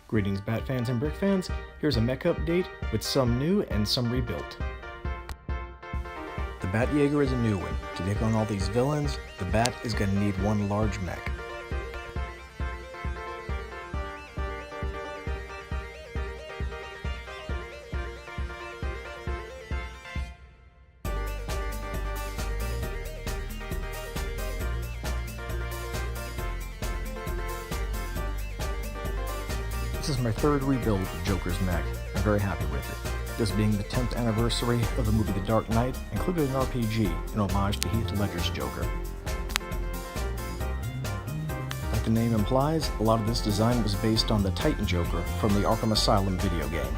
Greetings Bat fans and Brick fans, here's a mech update with some new and some rebuilt. The Bat-JAEGER is a new one. To take on all these villains, the Bat is going to need one large mech. This is my third rebuild of Joker's mech. I'm very happy with it. This being the 10th anniversary of the movie The Dark Knight, included an RPG in homage to Heath Ledger's Joker. Like the name implies, a lot of this design was based on the Titan Joker from the Arkham Asylum video game.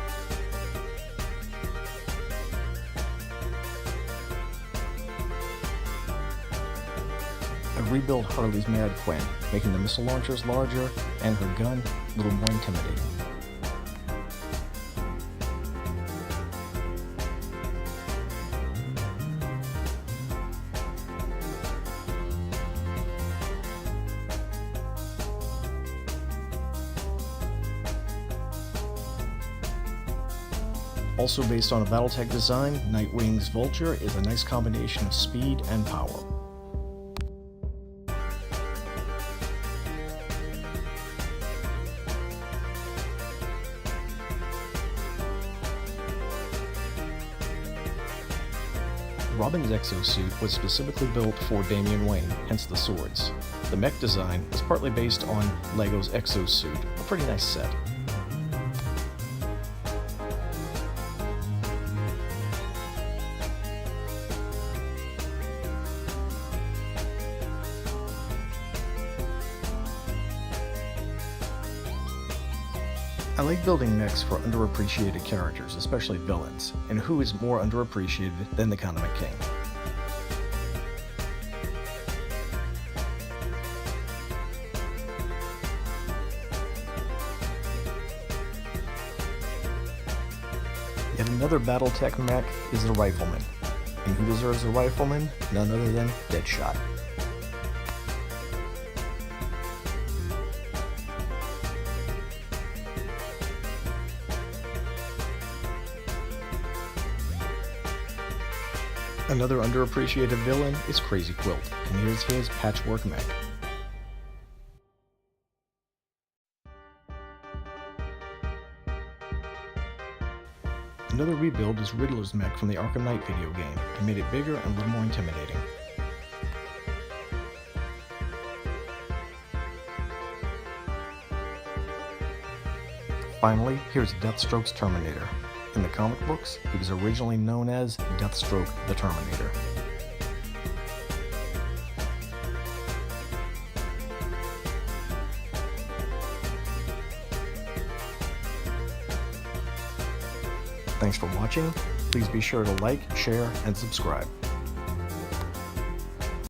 I rebuilt Harley's Mad Quinn, making the missile launchers larger and her gun a little more intimidating. Also based on a Battletech design, NIGHTWING'S VULTURE is a nice combination of speed and power. Robin's EXO-SUIT was specifically built for Damian Wayne, hence the swords. The mech design is partly based on LEGO's EXO-SUIT, a pretty nice set. I like building mechs for underappreciated characters, especially villains, and who is more underappreciated than the Condiment King? Yet another Battletech mech is the Rifleman, and who deserves the Rifleman? None other than DEADSHOT. Another underappreciated villain is Crazy Quilt, and here's his Patchwork mech. Another rebuild is Riddler's mech from the Arkham Knight video game, and made it bigger and a little more intimidating. Finally, here's Deathstroke's Terminator. In the comic books, he was originally known as Deathstroke the Terminator. Thanks for watching. Please be sure to like, share, and subscribe.